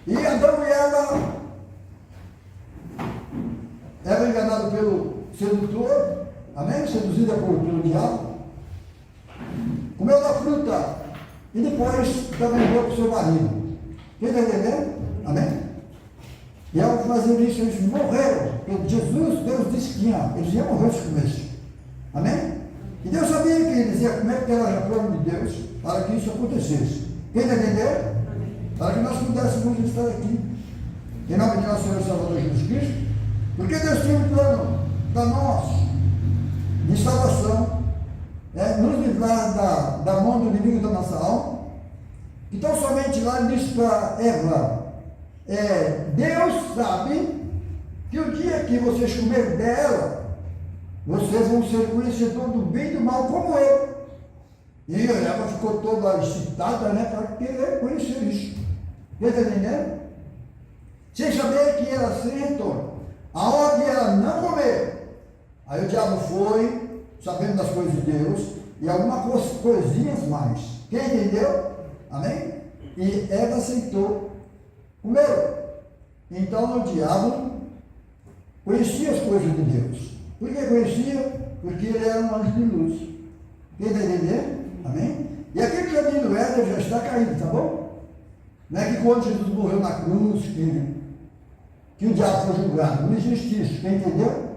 E Adão e Eva eram enganados pelo sedutor, amém? Seduzida pelo diabo, comeu da fruta e depois também deu para o seu marido. Quem está entendendo? Amém? E ao fazer isso, eles morreram. Porque Jesus, Deus disse que eles iam morrer se comessem. Amém? E Deus sabia que eles iam comer, porque era já plano de Deus, para que isso acontecesse. Quem está entendendo? Para que nós pudéssemos estar aqui. Em nome de nosso Senhor e Salvador Jesus Cristo. Porque Deus tinha um plano para nós de salvação, nos livrar da mão do inimigo da nossa alma. Então somente lá ele disse para Eva, Deus sabe que o dia que vocês comerem dela, vocês vão ser conhecedores do bem e do mal como eu. E Eva ficou toda excitada, para querer conhecer isso. Está entendendo? Sem saber que era sem retorno. Aonde ela não comer, aí o diabo foi, sabendo das coisas de Deus, e algumas coisinhas mais. Quem entendeu? Amém? E Eva aceitou, comeu. Então o diabo conhecia as coisas de Deus. Por que conhecia? Porque ele era um anjo de luz. Quem está entendendo? Amém? E aquele jardim do Éden já está caído, tá bom? Não é que quando Jesus morreu na cruz, que o diabo foi julgado. Não existe isso. Quem entendeu?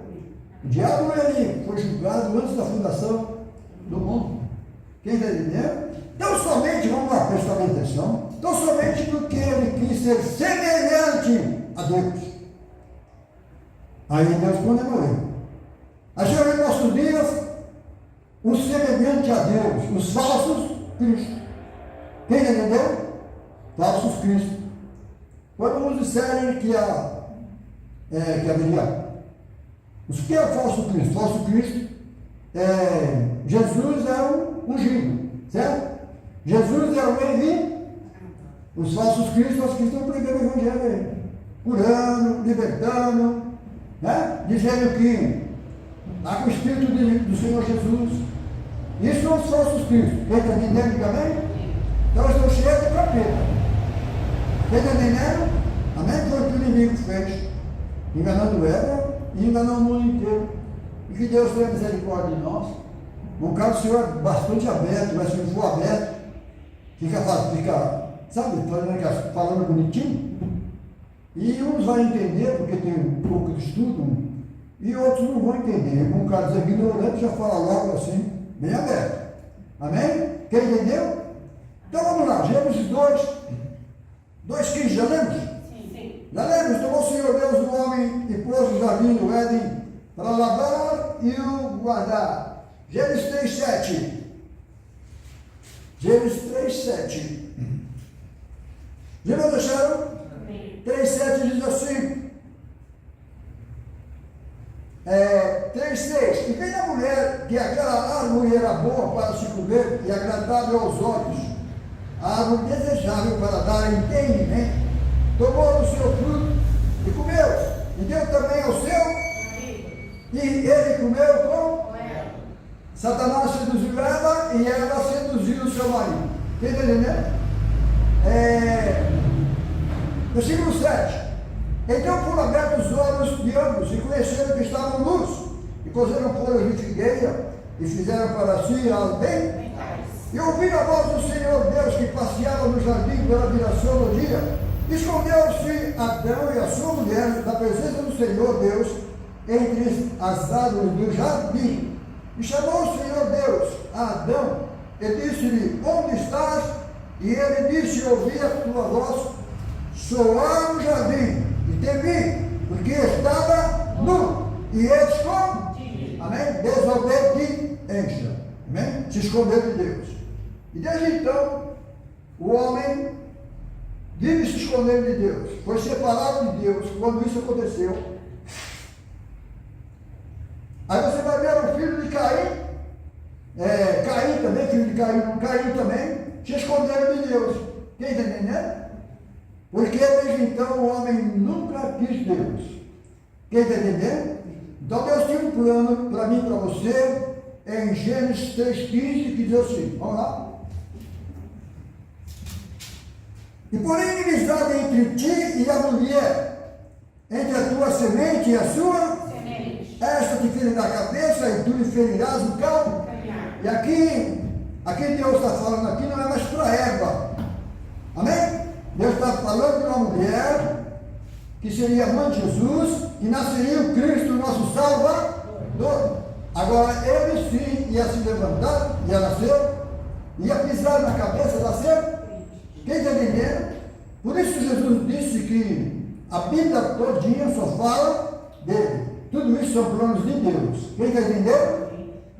O diabo ele foi julgado antes da fundação do mundo. Quem está entendendo? Então somente, vamos lá, prestar atenção, então somente porque ele quis ser semelhante a Deus. Aí Deus condenou ele. Aí chegou em nossos dias, o semelhante a Deus, os falsos cristos. Quem entendeu? Falsos cristos. Quando nos disserem que haveria. O que é o falso Cristo? Falso Cristo Jesus é o ungido, certo? Jesus é o Levi. Os falsos cristos são os que estão pregando o evangelho aí, curando, libertando, dizendo que está com o Espírito do Senhor Jesus. Isso são os falsos cristos. Quem está entendendo também? Então estão cheios de capeta. Quem está entendendo? Amém? Foi o que o inimigo fez, enganando Eva e enganando o mundo inteiro. E que Deus tenha misericórdia de nós. Um caso do Senhor é bastante aberto, mas se não for aberto, fica, sabe, falando bonitinho. E uns vão entender, porque tem um pouco de estudo, e outros não vão entender. Um caso ignorante já fala logo assim, bem aberto. Amém? Quem entendeu? Então vamos lá, Gênesis 2:15, já lemos? Sim. Já lemos? Tomou o Senhor Deus o homem e pôs o jardim do Éden para lavrar e o guardar. Gênesis 3:7. Gênesis 3:7. Já não deixaram? 3:7 diz assim. 3:6. E vem a mulher que aquela árvore era boa para se comer e agradável aos olhos, a árvore desejável para dar entendimento, tomou o seu fruto e comeu, e deu também ao seu, e ele comeu com ela. Satanás seduziu ela e ela seduziu o seu marido. Está entendendo? Versículo 7. Então foram abertos os olhos de ambos e conheceram que estavam nus, e cozeram folhas de figueira e fizeram para si bem. E ouviram a voz do Senhor Deus que passeava no jardim pela viração do dia. Escondeu-se Adão e a sua mulher da presença do Senhor Deus entre as árvores do jardim. E chamou o Senhor Deus a Adão e disse-lhe: onde estás? E ele disse: ouvi a tua voz soar no jardim e temi, porque estava nu e escondi. Amém? Desobediência. Amém? Se escondeu de Deus. E desde então, o homem vive se escondendo de Deus. Foi separado de Deus quando isso aconteceu. Aí você vai ver o filho de Caim, Caim também, filho de Caim também, se esconderam de Deus. Quem está entendendo? Porque desde então o homem nunca quis Deus. Quem está entendendo? Então Deus tinha um plano para mim e para você, em Gênesis 3:15, que diz assim, vamos lá. E porém inimizade entre ti e a mulher, entre a tua semente e a sua semente. Esta te ferirá a cabeça e tu lhe ferirás o calcanhar. E aqui Deus está falando aqui não é mais para Eva. Amém? Deus está falando de uma mulher que seria a mãe de Jesus e nasceria o Cristo, nosso Salvador. Agora ele sim ia se levantar, ia nascer, ia pisar na cabeça da serpente. Quem está entendendo? Por isso Jesus disse que a Bíblia todinha só fala dele. Tudo isso são planos de Deus. Quem está entendendo?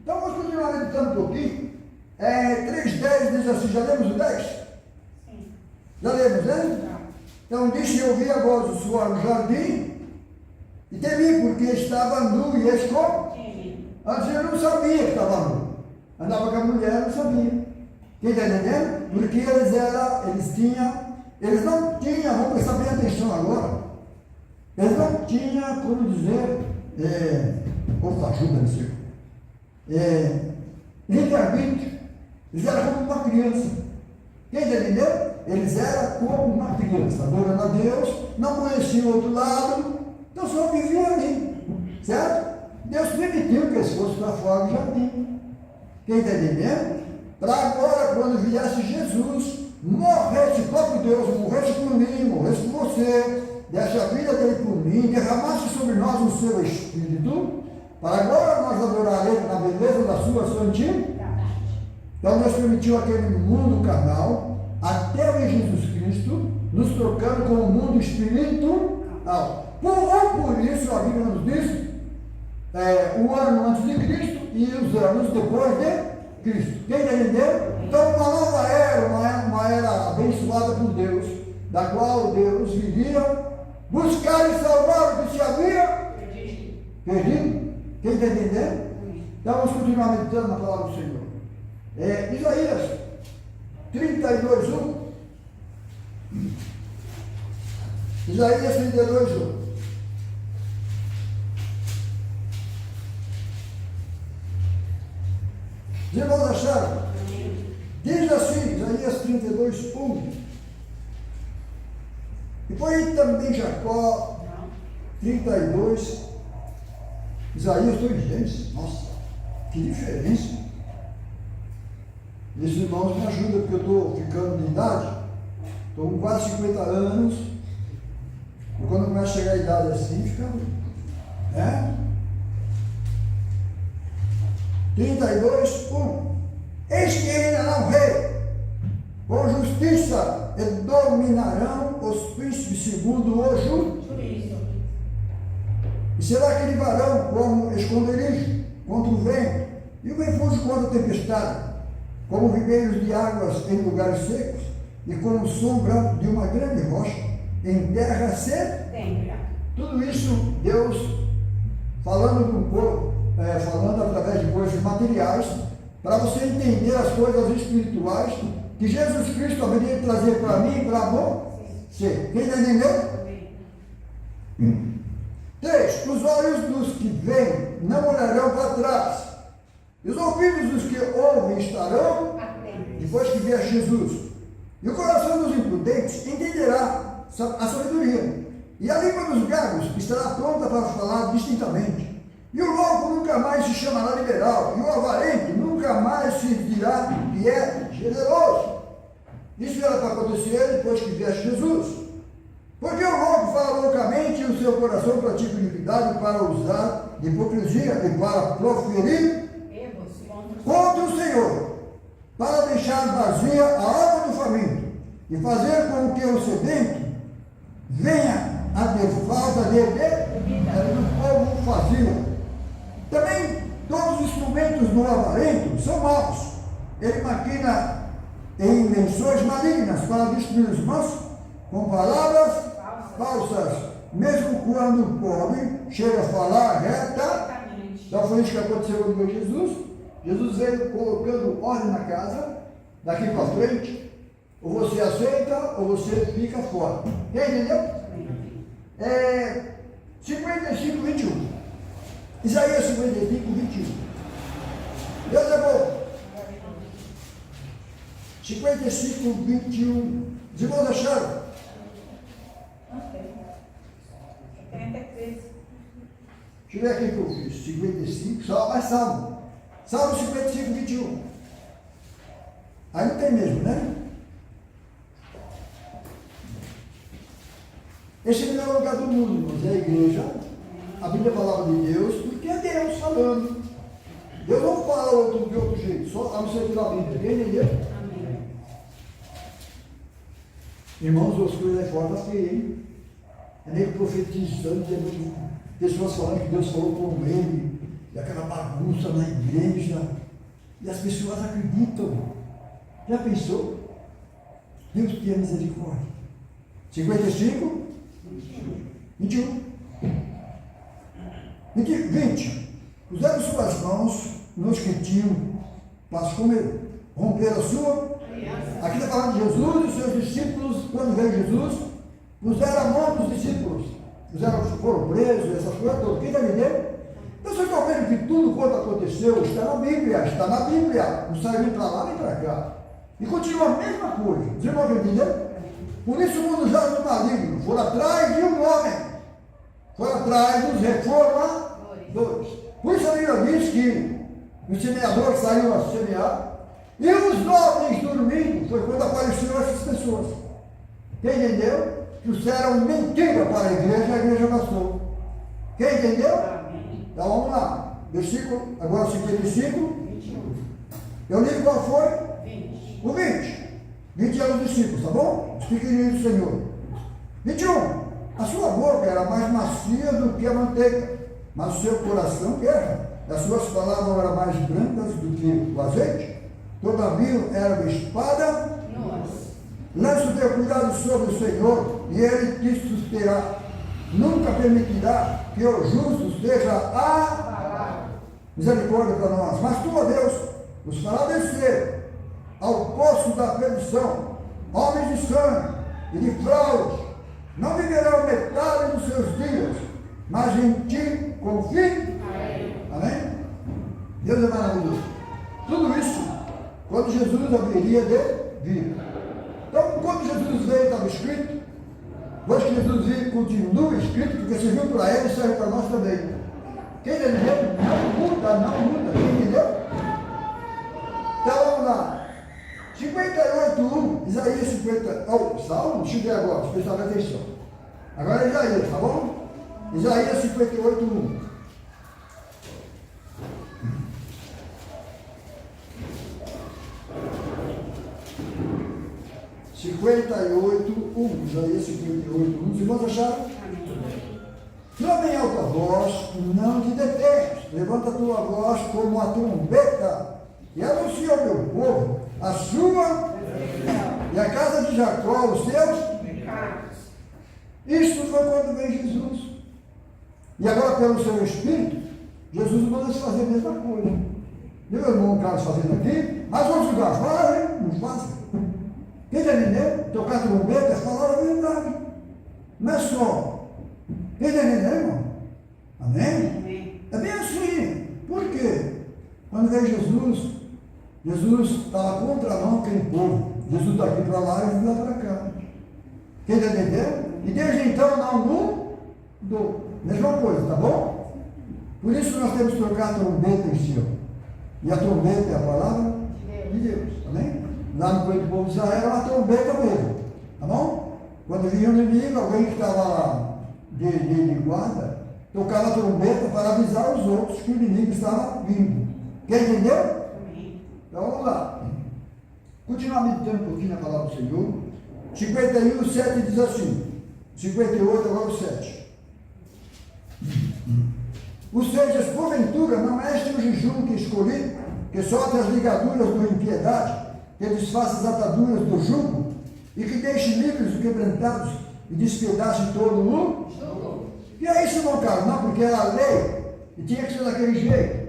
Então vamos continuar meditando um pouquinho. 3:10 diz assim, já lemos o 10? Sim. Já lemos, né? Então disse: eu ouvi a voz do suor no jardim e temi, porque estava nu e escondido. Antes eu não sabia que estava nu. Andava com a mulher, não sabia. Quem está entendendo? Porque eles não tinham, vamos prestar bem atenção agora, eles não tinham, como dizer, opa, ajuda-me, Senhor, livre-arbítrio. Eles eram como uma criança. Quem está entendendo? Eles eram como uma criança, adorando a Deus, não conheciam o outro lado, então só viviam ali, certo? Deus permitiu que eles fossem para fora do jardim. Quem está entendendo? Para agora, quando viesse Jesus, morresse, o próprio Deus morresse por mim, morresse por você, desse a vida dele por mim, derramasse sobre nós o seu Espírito, para agora nós adoraremos na beleza da sua santidade. Então Deus permitiu aquele mundo carnal, até ver Jesus Cristo, nos trocando com o mundo espiritual. Por isso a Bíblia nos diz, o ano antes de Cristo e os anos depois de Cristo. Quem entendeu? Então uma nova era, uma era abençoada por Deus, da qual Deus viria buscar e salvar o que se havia perdido. Quem está entendendo? Então vamos continuar meditando na palavra do Senhor. Isaías 32:1. Isaías 32:1. Os irmãos acharam? Diz assim, Isaías 32:1. E foi também Jacó 32. Isaías 2:10. Nossa, que diferença. Esses irmãos me ajudam, porque eu estou ficando de idade, estou com quase 50 anos, e quando começa a chegar a idade assim, fica. 32:1. Eis que ainda não rei, com justiça e dominarão os príncipes segundo o juízo. E será aquele varão como esconderijo contra o vento, e o refúgio contra a tempestade, como ribeiros de águas em lugares secos, e como sombra de uma grande rocha em terra seca. Tudo isso Deus falando do povo, falando através de coisas materiais, para você entender as coisas espirituais que Jesus Cristo haveria de trazer para mim e para você. Quem está entendendo? 3. Os olhos dos que veem não olharão para trás, e os ouvidos dos que ouvem estarão depois que vier Jesus. E o coração dos imprudentes entenderá a sabedoria, e a língua dos gagos estará pronta para falar distintamente. E o louco nunca mais se chamará liberal, e o avarento nunca mais se dirá que é generoso. Isso era para acontecer depois que viesse Jesus. Porque o louco fala loucamente e o seu coração pratica iniquidade para usar de hipocrisia e para proferir contra o Senhor, para deixar vazia a alma do faminto e fazer com que o sedento venha a ter falta de do povo fazia. Também todos os instrumentos do avarento são maus. Ele maquina em invenções malignas para destruir os mansos com palavras falsas, mesmo quando o pobre chega a falar reta. Então foi isso que aconteceu com Jesus. Jesus veio colocando ordem na casa, daqui para frente, ou você aceita ou você fica fora. Entendeu? 55:21. Isaías 55:21. Deus é bom. 55:21. Os irmãos acharam? Ok. 33. Deixa eu ver aqui que eu fiz. 55, só mais Salmo. Salmo 55, 21. Aí não tem mesmo, né? Esse não é o lugar do mundo, irmãos, é a igreja. A Bíblia é a palavra de Deus, porque é Deus falando. Deus não fala de outro jeito, só a não ser pela Bíblia. Quem entendeu? Amém. Irmãos, as coisas é fora aqui, hein? É meio profetizando, tem pessoas falando que Deus falou com ele, e aquela bagunça na igreja, e as pessoas acreditam. Já pensou? Deus tenha misericórdia. 55? 21. 20. Puseram suas mãos nos que tinham para comer. Romperam a sua. Aqui está falando de Jesus e os seus discípulos, quando veio Jesus, puseram a mão dos discípulos. Foram presos, essas coisas todas. Quem está entendendo? Então vocês estão vendo que tudo quanto aconteceu está na Bíblia. Está na Bíblia. Não sai nem para lá nem para cá. E continua a mesma coisa. Os irmãos entenderam? Por isso o mundo já no maligno. Foram atrás de um homem. Foram atrás dos reformadores. Por isso a Bíblia diz que o semeador saiu a semear. E os homens dormindo. Foi quando apareceram essas pessoas. Quem entendeu? Que isso era uma mentira para a igreja passou. Quem entendeu? Então vamos lá. Versículo, agora 55. 21. Eu li qual foi? 20. O 20. 20 eram os discípulos, tá bom? Os pequeninos do Senhor. 21. A sua boca era mais macia do que a manteiga, mas o seu coração guerra. As suas palavras eram mais brancas do que o azeite. Todavia era uma espada. Lança o teu cuidado sobre o Senhor e Ele te susterá. Nunca permitirá que o justo seja a misericórdia para nós. Mas tu, ó Deus, os fará descer ao poço da perdição. Homens de sangue e de fraude não viverão metade dos seus dias, mas em ti confiem. Amém? Deus é maravilhoso. Tudo isso quando Jesus haveria de vir. Então, quando Jesus veio, estava escrito. Depois que Jesus veio, continua escrito, porque serviu para ele e serve para nós também. Quem entendeu? Não muda. Quem entendeu? Então, vamos lá. 58:1, Isaías 50. Salmo, deixa eu ver agora, prestar atenção. Agora é Isaías, tá bom? Isaías 58:1. Isaías 58:1. Os irmãos acharam? Clama em alta voz, não te detenhas. Levanta a tua voz como a trombeta e anuncia ao meu povo a sua e a casa de Jacó os seus pecados. Isso foi quando veio Jesus. E agora, pelo seu Espírito, Jesus manda se fazer a mesma coisa. Meu irmão Carlos fazendo aqui, mas outros lugares fazem, não fazem. Quem está entendendo? Tocar trombeta é falar a verdade. Não é só. Quem está entendendo, irmão? Amém? É bem assim. Por quê? Quando veio Jesus estava contra a mão aquele povo. Jesus está aqui para lá e Jesus lá para cá. Quem está entendendo? E desde então não mudou. Mesma coisa, tá bom? Por isso nós temos que tocar a trombeta em cima. E a trombeta é a palavra de Deus. Amém? Lá no meio do povo de Israel era uma trombeta mesmo. Tá bom? Quando vinha um inimigo, alguém que estava de guarda, tocava a trombeta para avisar os outros que o inimigo estava vindo. Quem entendeu? Então vamos lá. Continuar meditando um pouquinho na palavra do Senhor. 51:7 diz assim. 58, agora o 7. Ou seja, porventura não é este o jejum que escolhi, que solte as ligaduras da impiedade, que desfaça as ataduras do jugo, e que deixe livres os quebrantados e despedace todo o jugo. E é isso, irmão Carlos? Não, porque era a lei, e tinha que ser daquele jeito.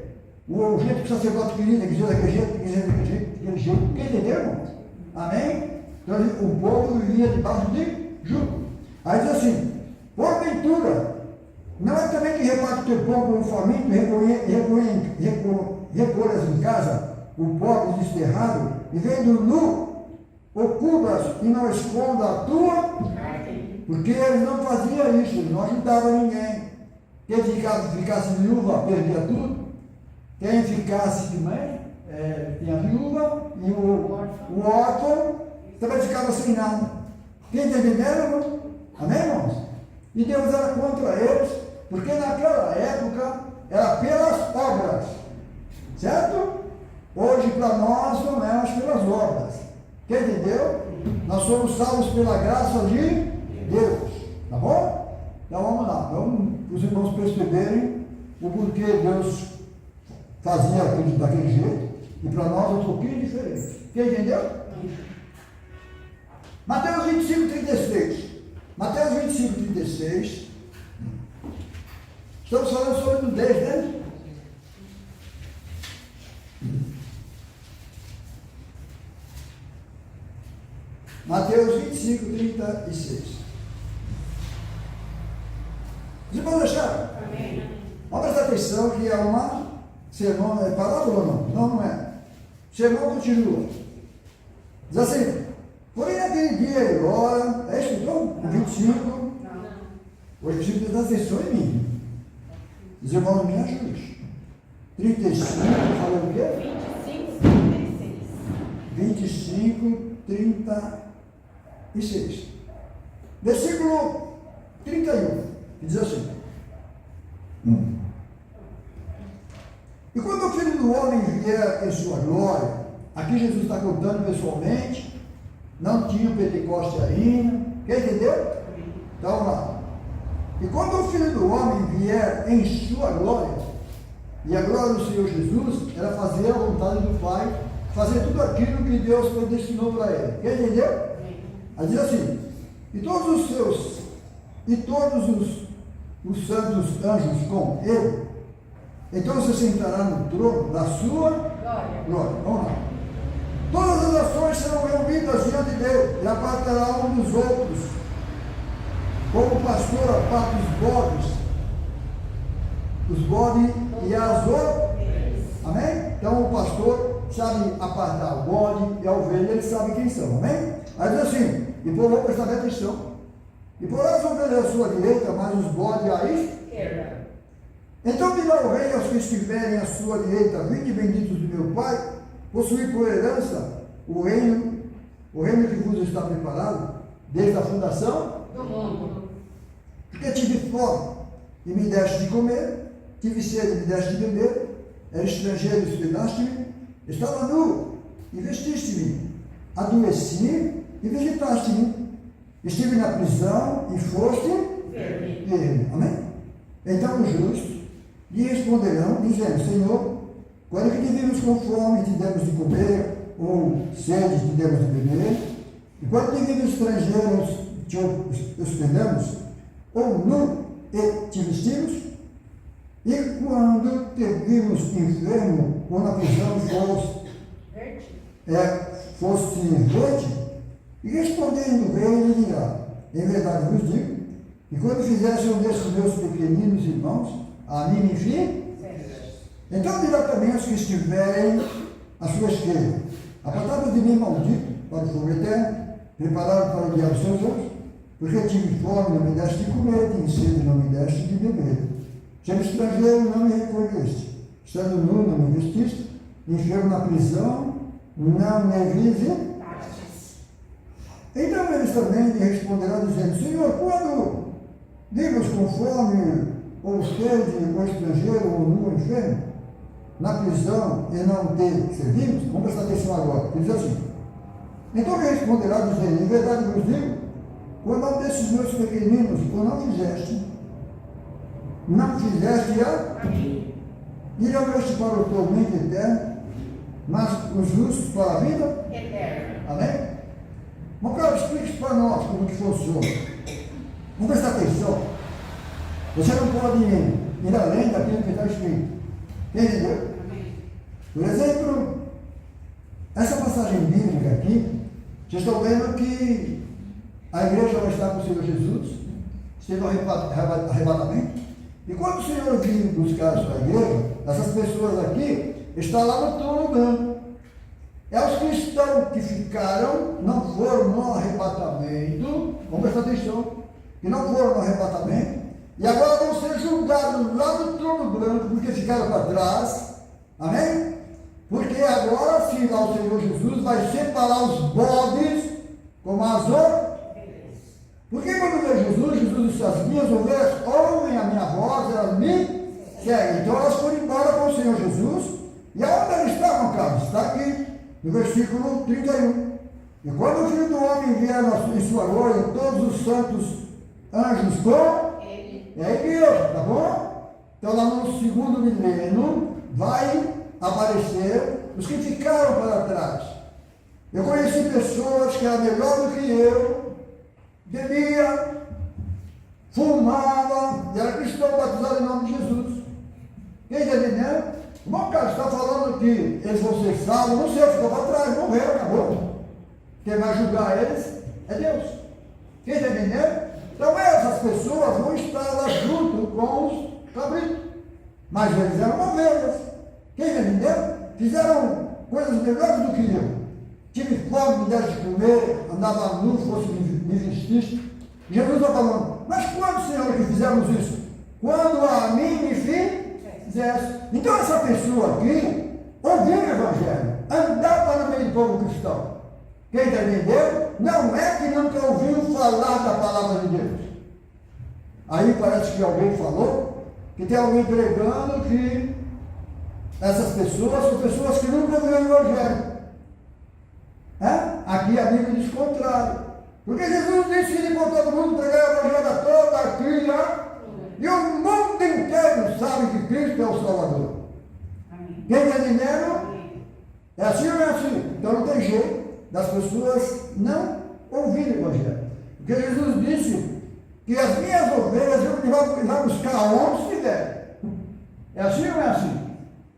O jeito que o sacerdote queria, tem que ser daquele jeito, tem que ser daquele jeito. Quem entendeu, irmão? Amém? Então o povo vivia debaixo de jugo. Aí diz assim, porventura, não é também que reparte o teu pão com o faminto, recolhas em casa o pobre desterrado, e vendo nu, ocultas e não esconda a tua, porque ele não fazia isso, ele não ajudava ninguém. Quem ficasse viúva perdia tudo. Quem ficasse de mãe, tinha viúva, e o órfão também ficava sem nada. Quem tem dinheiro, irmão? Amém, irmãos? E Deus era contra eles, porque naquela época era pelas obras, certo? Hoje para nós não é mais pelas obras. Quem entendeu? Nós somos salvos pela graça de Deus, tá bom? Então vamos lá, vamos os irmãos perceberem o porquê Deus fazia aquilo daquele jeito, e para nós é um pouquinho diferente. Quem entendeu? Mateus 25, 36. Mateus 25, 36. Estamos falando sobre nudez, né? Mateus 25, 36. Os irmãos acharam? Amém. Vamos prestar atenção que é uma sermão, é parábola ou não? Não, não é. O sermão continua. Diz assim: porém naquele dia ele ora, estudou? O 25. Não. Hoje preciso prestar atenção em mim. Os irmãos me ajudam. 35, falando o quê? 25, 36. 25, 36. Versículo 31, que diz assim: E quando o Filho do Homem vier em sua glória, aqui Jesus está contando pessoalmente, não tinha o Pentecoste ainda, quem entendeu? Então vamos lá. E quando o Filho do Homem vier em sua glória, e a glória do Senhor Jesus era fazer a vontade do Pai, fazer tudo aquilo que Deus predestinou para ele. Quem entendeu? Aí diz assim: e todos os santos anjos com ele, então se sentará no trono da sua glória. Vamos lá. Todas as nações serão reunidas diante dele, e apartará um dos outros, como o pastor aparta os bodes e as ovelhas. Amém? Então o pastor sabe apartar o bode e a ovelha, ele sabe quem são. Amém? Aí diz assim: e por vou prestar atenção. E porá as ovelhas à sua direita, mas os bodes à esquerda. Então dirá o rei aos que estiverem à sua direita: vinde benditos do meu Pai, possuir por herança o reino que vos está preparado desde a fundação Do mundo. Porque tive fome e me deste de comer, tive sede e me deste de beber, era estrangeiro e hospedaste-me, estava nu e vestiste-me, adoeci e visitaste-me, estive na prisão e foste ver-me. Amém? Então os justos lhe responderão, dizendo: Senhor, quando que te vimos com fome e te demos de comer, ou sede te demos de beber? E quando te vimos estrangeiros, te hospedamos, ou nu e te vestimos? E quando te vimos enfermo, ou na prisão foste verde? E respondendo o rei, ele dirá: em verdade vos digo, que quando fizesse um desses meus pequeninos irmãos, a mim me fiz. Então dirá também aos que estiverem à sua esquerda: apartai-vos de mim, maldito, para o fogo eterno, preparado para o diabo dos seus olhos, porque tive fome, não me deste de comer, tive sede, não me deste de beber. Sendo estrangeiro, não me recolheste, estando nu, não me vestiste, enfermo na prisão, não me visitaste. Então eles também lhe responderão, dizendo: Senhor, quando vimos com fome, ou sede, ou estrangeiro, ou nu, ou enfermo, na prisão, e não te servimos? Vamos prestar atenção agora. Ele diz assim: então ele responderá, dizendo: em verdade vos digo, quando um desses meus pequeninos, ou não fizeste a irão este para o tormento eterno, mas os justos para a vida Eterna. Amém? Mas cara, explique para nós como que funciona. Vamos prestar atenção. Você não pode ir além daquilo que está escrito. Entendeu? Por exemplo, essa passagem bíblica aqui, vocês estão vendo que a igreja vai estar com o Senhor Jesus, teve um arrebatamento. E quando o Senhor vir buscar a sua igreja, essas pessoas aqui estão lá no trono branco. É os cristãos que ficaram, não foram no arrebatamento, vamos prestar atenção, que não foram no arrebatamento, e agora vão ser julgados lá no trono branco, porque ficaram para trás, amém? Porque agora sim, lá o Senhor Jesus vai separar os bodes como as ovelhas. Porque quando veio Jesus, Jesus disse: as minhas ovelhas ouvem a minha voz, elas me seguem. Então elas foram embora com o Senhor Jesus. E aonde eles estavam, Carlos? Está aqui, no versículo 31. E quando o Filho do Homem vier em sua glória, todos os santos anjos com ele, é a igreja, tá bom? Então lá no segundo milênio vai aparecer os que ficaram para trás. Eu conheci pessoas que eram melhor do que eu, bebia, fumava, e era cristão batizado em nome de Jesus. Quem está entendendo? O irmão Carlos está falando que eles vão ser salvos, não sei, ficou para trás, morreram, acabou. Quem vai julgar eles é Deus. Quem está entendendo? Então essas pessoas vão estar lá junto com os cabritos. Mas eles eram ovelhas. Quem está entendendo? Fizeram coisas melhores do que eu. Tive fome, me deram de comer, andava nu, fosse me vestir. Jesus está falando: mas quando, Senhor, que fizemos isso? Quando a mim me fizesse. Então essa pessoa aqui ouviu o Evangelho, andava no meio do povo cristão. Quem está entendendo? Não é que nunca ouviu falar da palavra de Deus. Aí parece que alguém falou que tem alguém pregando que essas pessoas são pessoas que nunca ouviram o Evangelho. Aqui a Bíblia diz o contrário. Porque Jesus disse que para todo mundo pregar o Evangelho a toda a criatura. E o mundo inteiro sabe que Cristo é o Salvador. Amém. Quem está entendendo? É assim ou não é assim? Então não tem jeito das pessoas não ouvirem o Evangelho. Porque Jesus disse que as minhas ovelhas ele vai buscar onde estiver. É assim ou não é assim?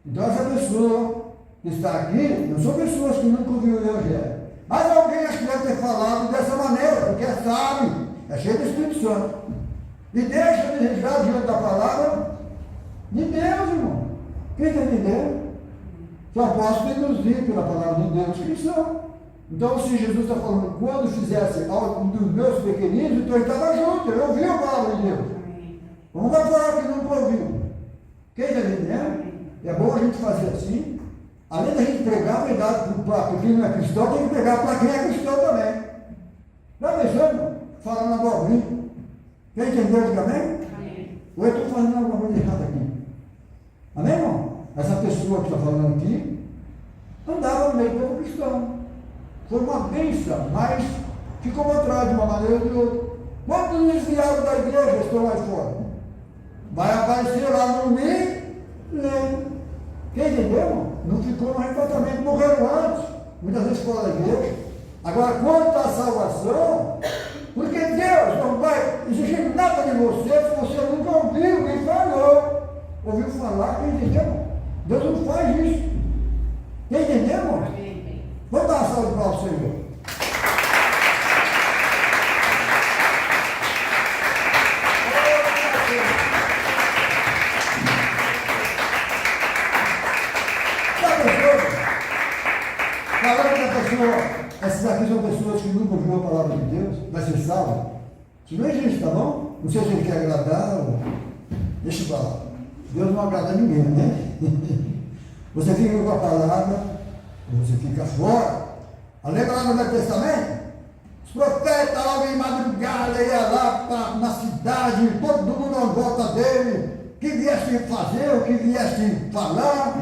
Então essa pessoa que está aqui não são pessoas que nunca ouviram o Evangelho. Mas alguém acho que deve ter falado dessa maneira, porque sabe, é cheio do Espírito Santo. E deixa de deixar diante da palavra de Deus, irmão. Quem está entendendo? Só posso deduzir pela palavra de Deus que são. Então, se Jesus está falando, quando fizesse um dos meus pequeninos, então ele estava junto, ele ouviu a palavra de Deus. Vamos lá falar que nunca ouviu. Quem está entendendo? É bom a gente fazer assim. Além da gente pregar a verdade para quem não é cristão, tem que pregar para quem é cristão também. Está deixando? Falando abobrinha. Quem entendeu? Diga amém? Amém. Ou eu estou fazendo alguma coisa errada aqui? Amém, irmão? Essa pessoa que está falando aqui andava no meio do povo cristão. Foi uma bênção, mas ficou para trás de uma maneira ou de outra. Quantos desviados da igreja estão lá fora? Vai aparecer lá no meio. Quem entendeu, irmão? Não ficou no arrebatamento, morreram antes. Muitas vezes fora da igreja. Agora, quanto à salvação, porque Deus não vai exigir nada de você se você nunca ouviu quem falou. Ouviu falar, quem entendeu? Deus não faz isso. Quem entendeu, irmão? Vamos dar uma salva para o Senhor. Falando da pessoa, essas aqui são pessoas que nunca ouviram a palavra de Deus, vai ser salvo. Isso não existe, tá bom? Não sei se ele quer agradar ou. Deixa eu falar. Deus não agrada ninguém, né? Você fica com a palavra, você fica fora. Lembra lá no Velho Testamento? Os profetas lá em madrugada iam lá na cidade, todo mundo à volta dele, que viesse fazer, o que viesse falar,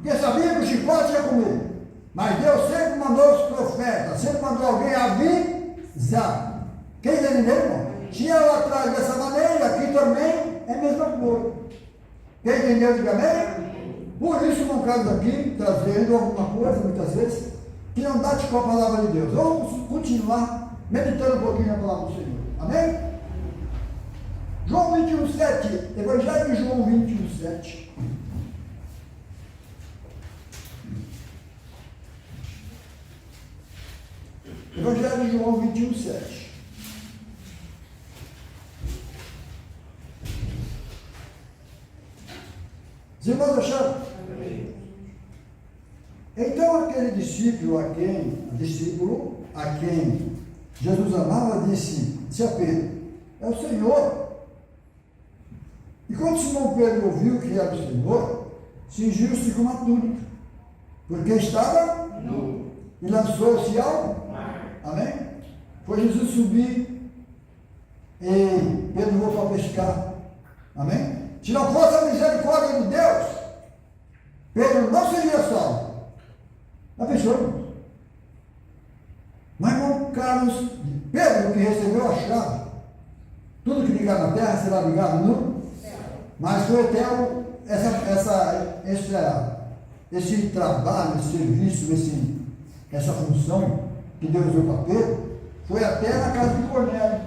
porque sabia que o chicote ia comer. Mas Deus sempre mandou os profetas, sempre mandou alguém avisar. Quem está entendendo, irmão? Tinha lá atrás dessa maneira, aqui também é a mesma coisa. Quem entendeu, diga amém? Por isso, irmão Carlos aqui, trazendo alguma coisa, muitas vezes, que não bate com a palavra de Deus. Vamos continuar meditando um pouquinho na palavra do Senhor. Amém? João 21:7. Evangelho de João 21:7. Evangelho de João 21:7. Os irmãos acharam? Então Então aquele discípulo a quem Jesus amava disse a Pedro, é o Senhor. E quando Simão Pedro ouviu que era o Senhor, cingiu-se com uma túnica, porque estava nu, e lançou-se ao mar. Amém? Foi Jesus subir e Pedro voltou a pescar. Amém? Se não fosse a misericórdia de Deus, Pedro não seria salvo. Já pensou? Mas, irmão Carlos, Pedro que recebeu a chave, tudo que ligar na terra será ligado no céu. Mas foi até esse trabalho, esse serviço, essa função que Deus deu para Pedro, foi até na casa de Cornélio.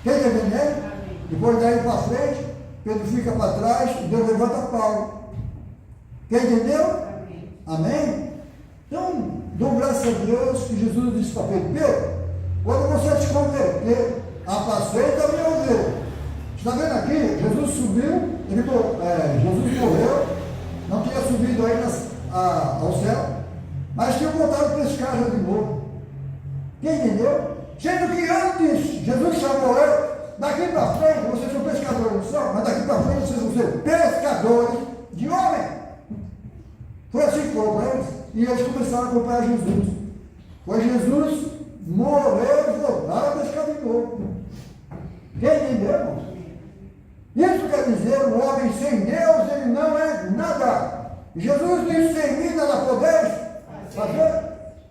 Quem está entendendo? Depois daí para frente, Pedro fica para trás e Deus levanta Paulo. Quem entendeu? Amém? Então, dou graças a Deus que Jesus disse para Pedro, quando você te converter, apacenta a minha ovelha. Está vendo aqui? Jesus subiu, Jesus morreu, não tinha subido ainda ao céu, mas tinha voltado a pescar já de novo. Quem entendeu? Sendo que antes Jesus chamou ele, daqui para frente vocês são pescadores, não são? Mas daqui para frente vocês vão ser pescadores de homem. Foi assim que falou para eles, e eles começaram a acompanhar Jesus. Foi Jesus morreu e voltaram a pescar de novo. Quem entendeu, irmão? Isso quer dizer, o homem sem Deus, ele não é nada. Jesus disse, sem mim nada podeis fazer.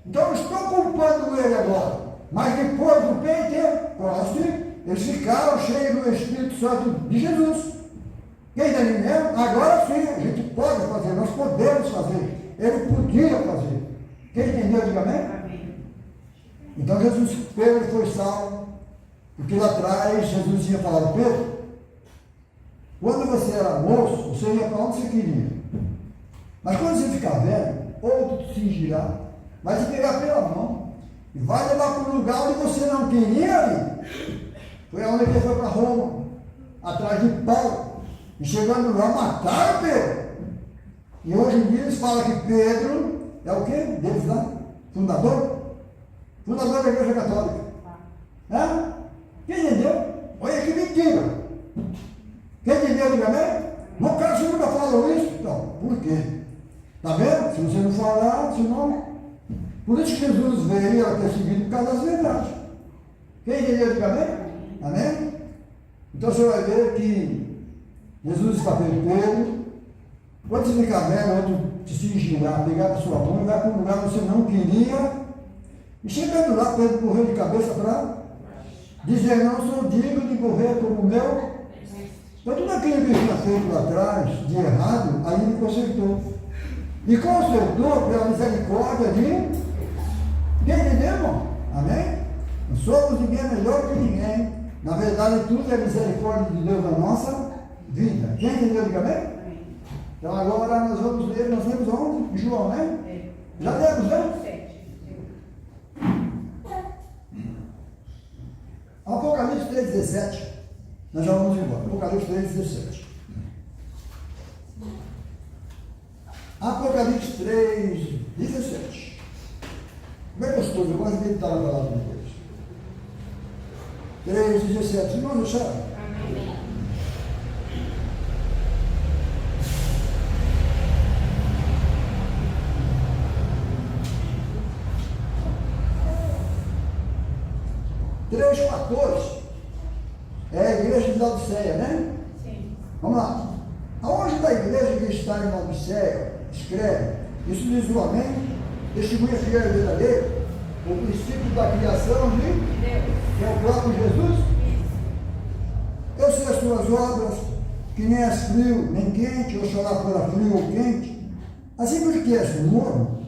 Então eu estou culpando ele agora. Mas depois do Pentecoste, eles ficaram cheios do Espírito Santo de Jesus. Quem está entendendo? Agora sim, a gente pode fazer, nós podemos fazer. Ele podia fazer. Quem entendeu, diga amém? Então Pedro foi salvo, porque lá atrás Jesus tinha falado, Pedro, quando você era moço, você ia para onde você queria. Mas quando você ficar velho, outro te cingirá, vai te pegar pela mão e vai levar para um lugar onde você não queria ir. Foi aonde ele foi para Roma, atrás de Paulo. E chegando lá, mataram Pedro. E hoje em dia eles falam que Pedro é o quê? Deles lá? Fundador? Fundador da Igreja Católica. É? Quem entendeu? Olha que mentira. Quem entendeu, diga amém? Não quero, você nunca falou isso? Então, por quê? Está vendo? Se você não falar, senão. Por isso que Jesus veio a ter seguido por causa das verdades. Quem entendeu, diga amém? Amém? Então você vai ver que Jesus está Pedro, quando você ficar velho, outro te cingirá, pegar a sua mão e vai para um lugar que você não queria. E chegando lá, Pedro correu de cabeça para dizer, não sou digno de morrer como o meu. Então tudo aquilo que ele tinha feito lá atrás, de errado, aí ele consertou. E consertou pela misericórdia de... Quem entendeu, irmão? Amém? Não somos ninguém melhor que ninguém. Na verdade, tudo é misericórdia de Deus na nossa vida. Quem entendeu, diga amém? Então agora nós vamos ler, nós lemos onde? João, né? Já lemos, né? Apocalipse 3,17. Nós já vamos embora. Apocalipse 3,17. Apocalipse 3,17. Como é gostoso, eu gosto de meditar na palavra de Deus. 3,17. Irmão, deixaram? Amém. Três 14. É a igreja de Laodiceia, né? Sim. Vamos lá. Aonde está a igreja que está em Laodiceia? Escreve. Isso diz o amém. Testemunha fiel e verdadeiro. O princípio da criação de Deus. que é o próprio Jesus. Eu sei as tuas obras, que nem és frio nem quente, ou chorar fora frio ou quente. Assim porque és morno,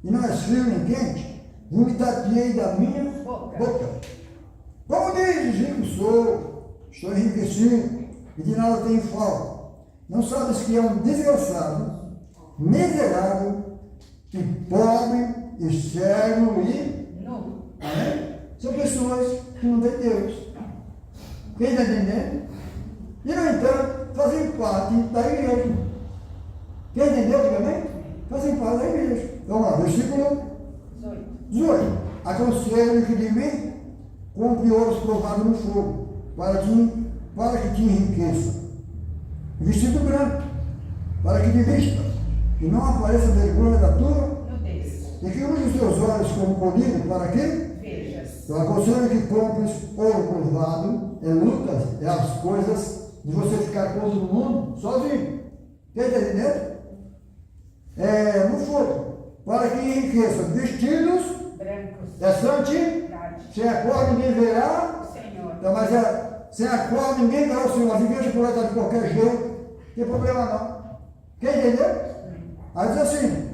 e não és frio nem quente, vomitar-te-ei da minha boca. Como dizes, rico sou, estou enriquecido, e de nada tenho falta. Não sabes que é um desgraçado, miserável, e pobre, e cego e... Nu. Amém? São pessoas que não têm Deus. Quem está entendendo? E, no entanto, fazem parte da igreja. Quem entendeu, diga amém? Fazem parte da igreja. Vamos lá, versículo 18. Aconselho que de mim compre ouros provados no fogo, para que te enriqueça. Vestido branco, para que te vista, que não apareça vergonha da tua, e que use os teus olhos como colírio, para que vejas. Eu aconselho que compres ouro provado, é lutas, é as coisas de você ficar contra o mundo sozinho. Está entendendo? No fogo, para que enriqueça vestidos brancos, é santidade, sem a qual ninguém verá o Senhor. Então, mas sem a qual ninguém verá o Senhor. As igrejas por estar de qualquer jeito, não tem problema não. Quer entender? Aí diz assim,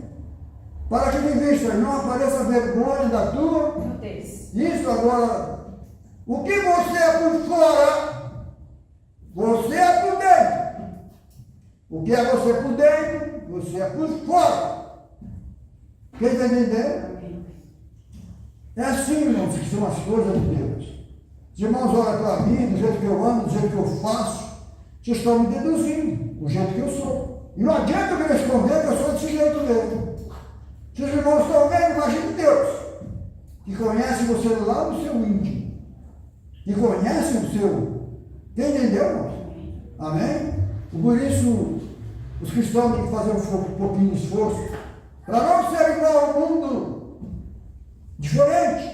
para que me vista, não apareça vergonha da tua. Isso agora, o que você é por fora, você é por dentro. O que é você por dentro, você é por fora. Quem está entendendo? É assim, irmãos, que são as coisas de Deus. Os irmãos olham para mim, do jeito que eu ando, do jeito que eu faço, vocês estão me deduzindo, o jeito que eu sou. E não adianta eu me esconder que eu sou desse jeito mesmo. Se os irmãos estão vendo, imagine Deus, que conhece você lá no seu íntimo, que conhece o seu. Quem entendeu, irmãos? Amém? Por isso, os cristãos têm que fazer um pouquinho de esforço para não ser igual ao mundo, diferente.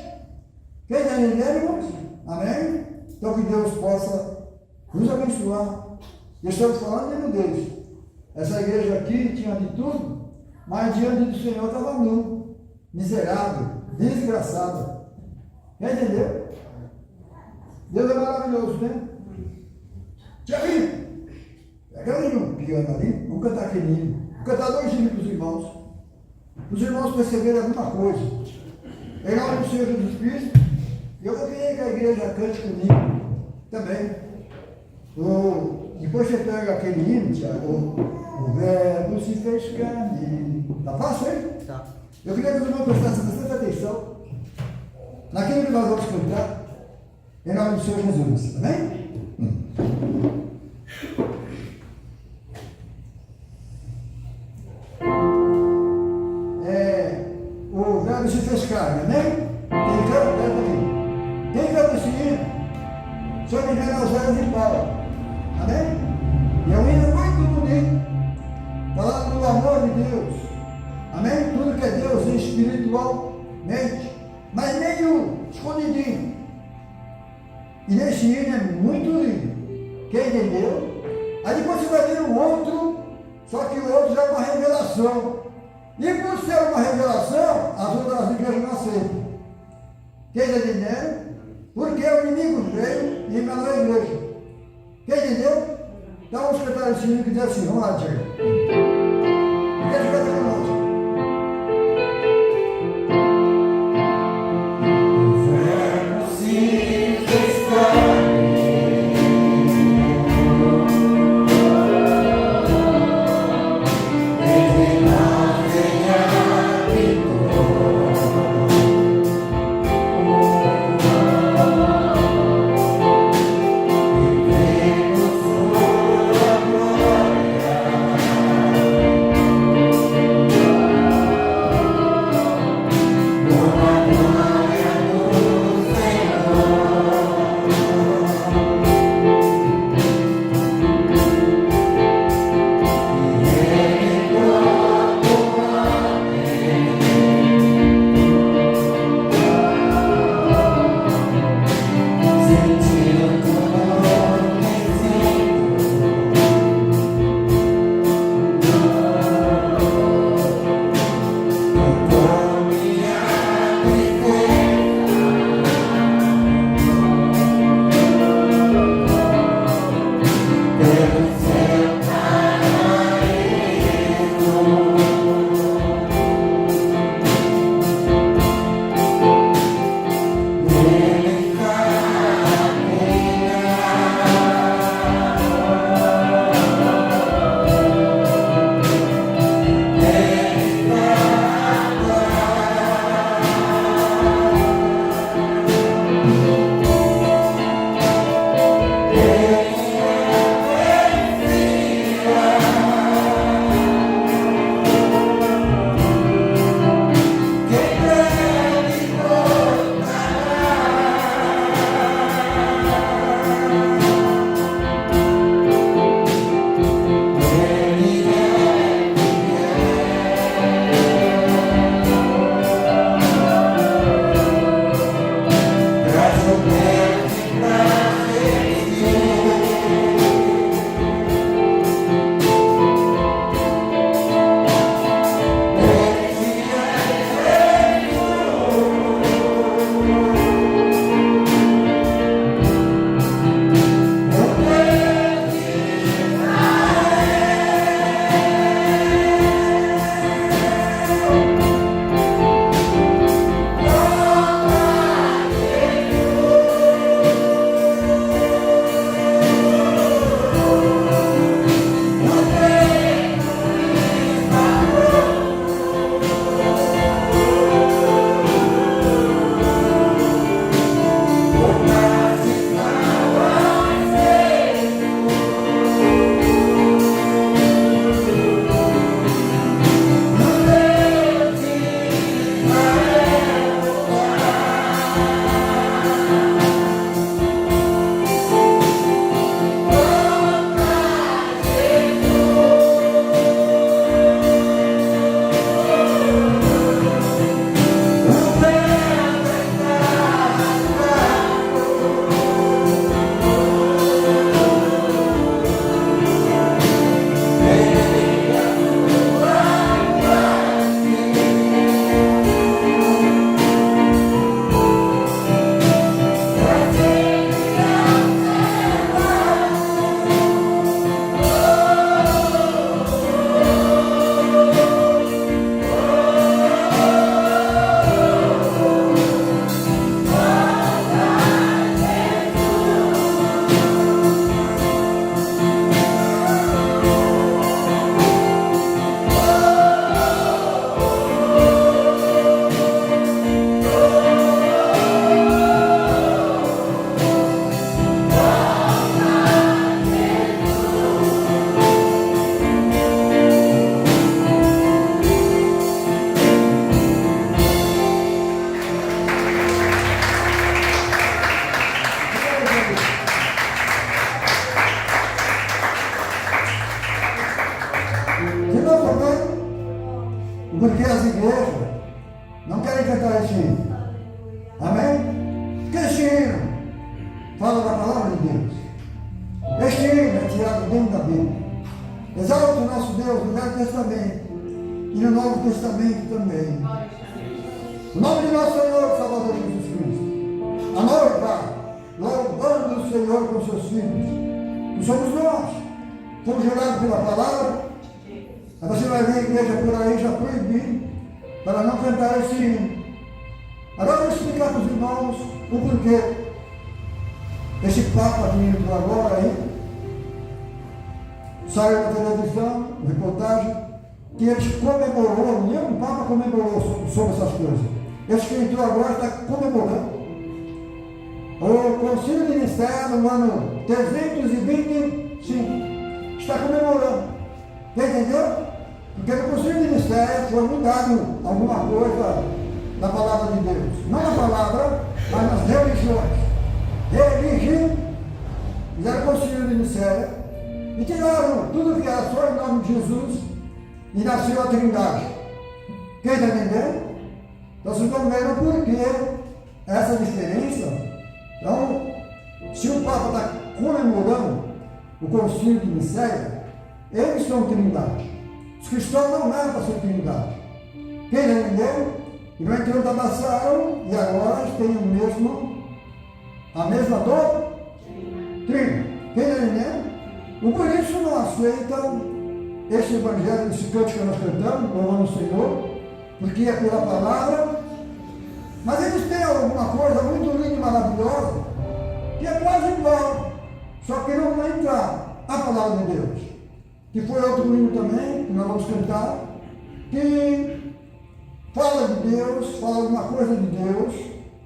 Quem está entendendo, irmãos? Amém? Então que Deus possa nos abençoar. Estamos falando de nudez. Essa igreja aqui tinha de tudo, mas diante do Senhor estava nu, miserável, desgraçado. Entendeu? Deus é maravilhoso, né? Tiaguinho, pega ali no piano ali, vamos cantar aquele hino. Vamos cantar 2 hinos para os irmãos. Os irmãos perceberem alguma coisa. Em nome do Senhor Jesus Cristo, eu vou querer que a igreja cante comigo também. Depois você pega aquele hino, Tiago, o verbo se fez carne. Tá fácil, hein? Tá. Eu queria que os irmãos prestassem bastante atenção naquilo que nós vamos cantar, em nome do Senhor Jesus. Amém? O verbo se fez carne, amém? Quem canta, aqui. Quem canta esse hino? Se eu me engano, é os velhos de Paulo. Amém? E é um hino muito bonito, falando do amor de Deus. Amém? Tudo que é Deus é espiritualmente, mas meio escondidinho. E nesse hino é muito lindo. Quem entendeu? Aí depois você vai ver o outro, só que o outro já é uma revelação. E por ser uma revelação, as outras igrejas não aceitam. Quem está entendendo? Porque o inimigo veio e enganou a igreja. Quem entendeu? Então vamos cantar esse hino que diz assim, vamos lá, Tiago. Igreja canta conosco. Oh, Porque as igrejas não querem cantar esse hino. Amém? Porque esse hino fala da palavra de Deus. Este hino é tirado dentro da Bíblia. Exalta o nosso Deus no Velho Testamento e no Novo Testamento também. O nome de nosso Senhor Salvador Jesus Cristo. A noiva, louvando o Senhor com seus filhos. Que somos nós. Fomos gerados pela palavra. Mas você vai ver a igreja por aí já proibindo para não cantar esse hino. Agora eu vou explicar para os irmãos o porquê. Esse Papa que entrou agora aí, saiu na televisão, reportagem, que eles comemorou, nenhum Papa comemorou sobre essas coisas. Esse que entrou agora está comemorando. O Concílio de Nicéia, no ano 325, está comemorando. Entendeu? Porque no Concílio de Nicéia foi mudado alguma coisa na palavra de Deus. Não na palavra, mas nas religiões. Fizeram o Concílio de Nicéia e tiraram tudo que era só em nome de Jesus e nasceu a Trindade. Quem está entendendo? Então vocês estão vendo por que essa diferença. Então, se o Papa está comemorando o Concílio de Nicéia, eles são Trindade. Os cristãos não eram para ser Trindade. Quem está entendendo? E no entanto abraçaram e agora eles têm a mesma doutrina. Quem está entendendo? E por isso não aceitam esse evangelho, esse canto que nós cantamos, louvando o Senhor, porque é pela palavra. Mas eles têm alguma coisa muito linda e maravilhosa, que é quase igual, só que não vai entrar a palavra de Deus. Que foi outro hino também, que nós vamos cantar, que fala de Deus, fala alguma coisa de Deus,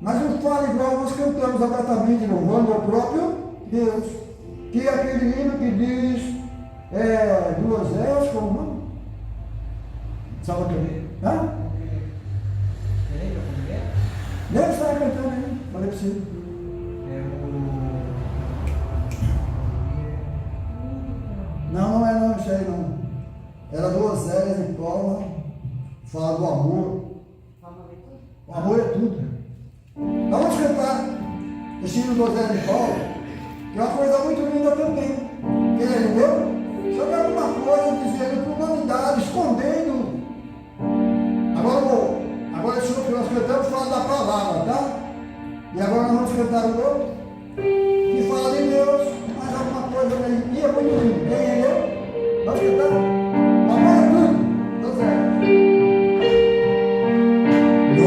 mas não fala igual nós cantamos abertamente, louvando ao próprio Deus. Que é aquele hino que diz do Oséias, como não? Sabe o que? Hã? Deve estar cantando aí, falei para você. Não é não, isso aí não. Era do Oséias e Paula, fala do amor. O amor é tudo. Então vamos cantar esse hino do Oséias e Paula, que é uma coisa muito linda também. Quem entendeu? Só que alguma coisa dizendo para a humanidade, escondendo. Agora esse outro que nós cantamos fala da palavra, tá? E agora nós vamos cantar o outro, que fala de Deus, mas alguma coisa aí, e é muito lindo. Quem entendeu? Vamos cantar? Amor é tudo. Então, certo. Não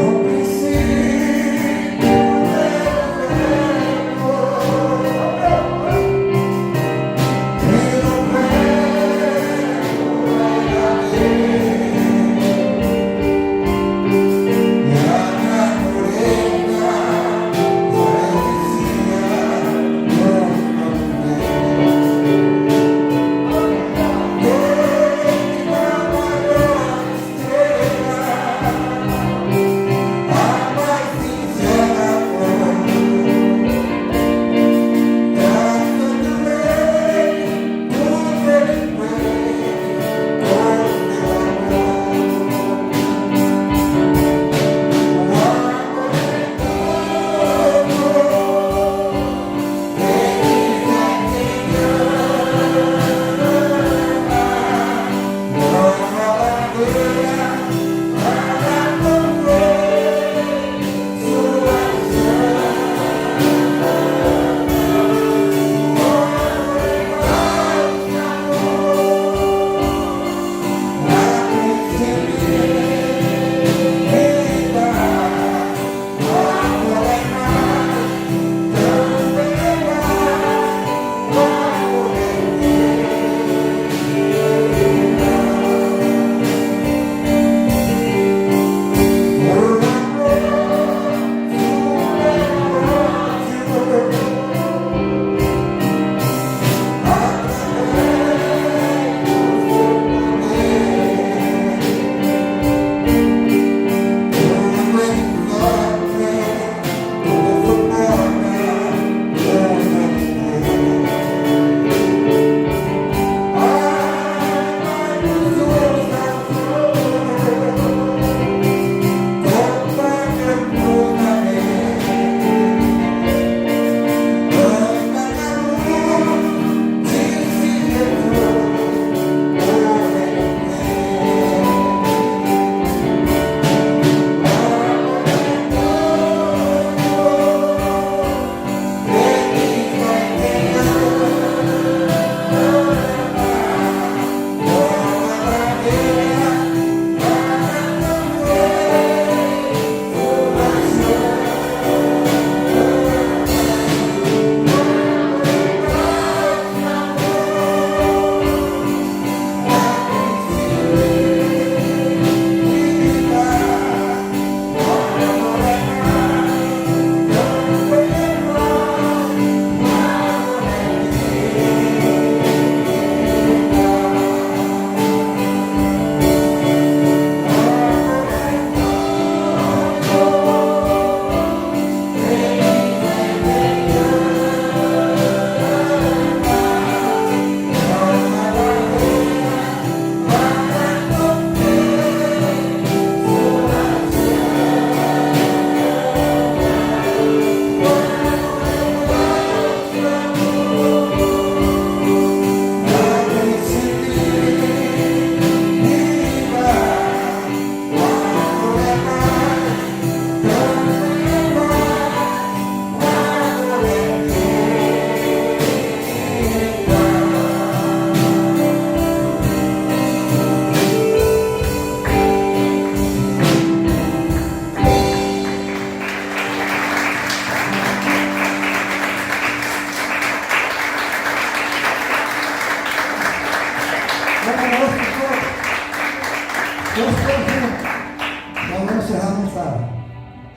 Nós vamos encerrar a mensagem.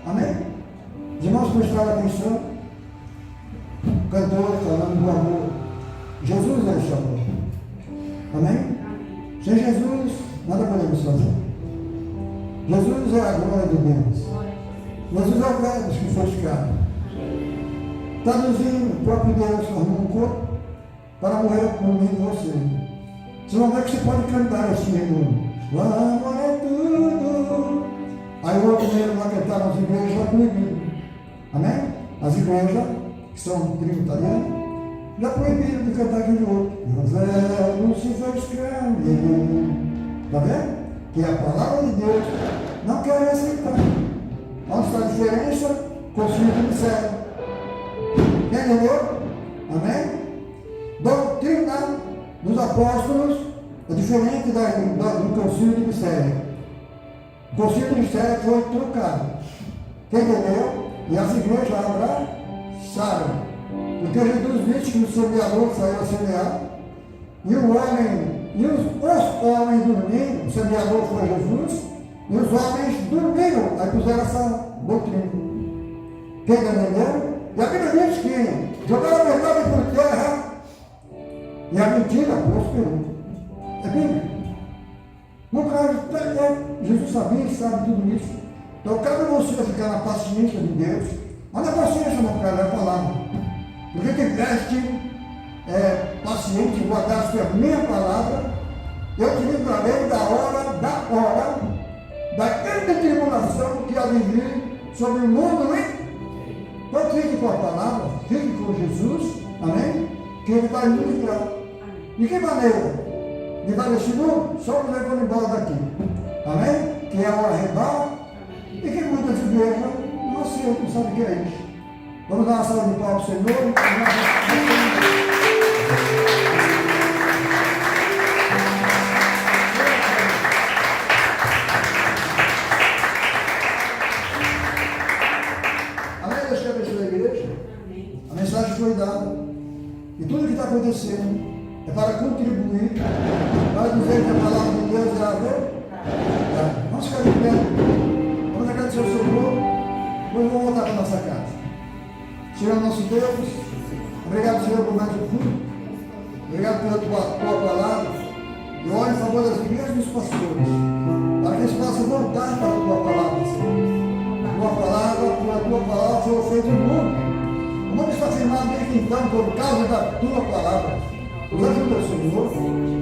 Amém? Os irmãos prestaram atenção. Cantor falando do amor. Jesus é esse amor. Amém? Sem Jesus, nada podemos fazer. Jesus é a glória de Deus. Jesus é o Verbo que foi escravo. Traduzindo, o próprio Deus formou um corpo para morrer por mim e você. Você não vê que você pode cantar esse hino. O amor é tudo. Aí o outro mesmo vai cantar nas igrejas já proibido. Amém? As igrejas, que são tribo italiano, já proibiram de cantar aquele outro. O Verbo se fez carne. Está vendo? Que a palavra de Deus não quer aceitar. Onde está a diferença? Concílio do céu. Entendeu? Amém? Doutrina dos apóstolos é diferente do concílio de Nicéia. O concílio de Nicéia foi trocado. Entendeu? E as igrejas abraçaram. Porque Jesus disse que o semeador saiu a semear. E o homem, e os homens dormiram. O semeador foi Jesus. E os homens dormiram. Aí puseram essa doutrina. Entendeu? E a Bíblia diz que jogaram a verdade por terra e a mentira prosperou. É Bíblia. No caso, Jesus sabia e sabe tudo isso. Então, cabe você ficar na paciência de Deus. Mas na paciência não quero, é a palavra. Porque tiveste paciente, guardaste a minha palavra, eu te livrarei da hora, da grande tribulação que há de vir sobre o mundo, hein? Então fique com a palavra, fique com Jesus, amém? Que Ele vai nos livrar. De que maneira? Livrar desse mundo? Só nos levando embora daqui, amém? Que é o arrebate, e que muitas igrejas não aceitam, não sabem o que é isso. Vamos dar uma salva de palmas ao Senhor. Foi dado. E tudo que está acontecendo é para contribuir, para dizer que a palavra de Deus é a verdade. Vamos ficar de pé. Vamos agradecer ao Senhor. Depois vamos voltar para a nossa casa. Senhor nosso Deus, obrigado, Senhor, por mais um culto. Obrigado pela tua palavra. E oro em favor das igrejas e dos pastores, para que eles possam voltar para a tua palavra, Senhor. Tua palavra foi feita no mundo. O mundo está firmado desde então por causa da tua palavra. Nos ajuda, Senhor,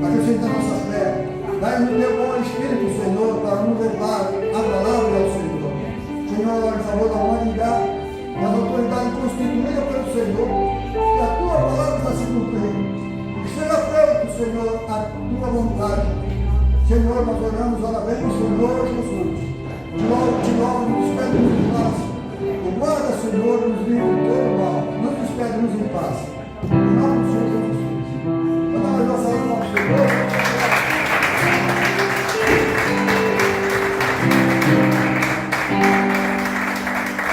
a acrescentar nossa fé. Dai-nos o teu bom Espírito, Senhor, para nos levar a palavra ao Senhor. Senhor, em favor da humanidade, das autoridades constituídas pelo Senhor, que a tua palavra está se cumprindo. Que seja feito, Senhor, a tua vontade. Senhor, nós oramos, ora bem, Senhor Jesus. Te louvo, nos despedimos em paz. E guarda, Senhor, nos livre de todo mal. Nos despedimos em paz. Em nome de Jesus.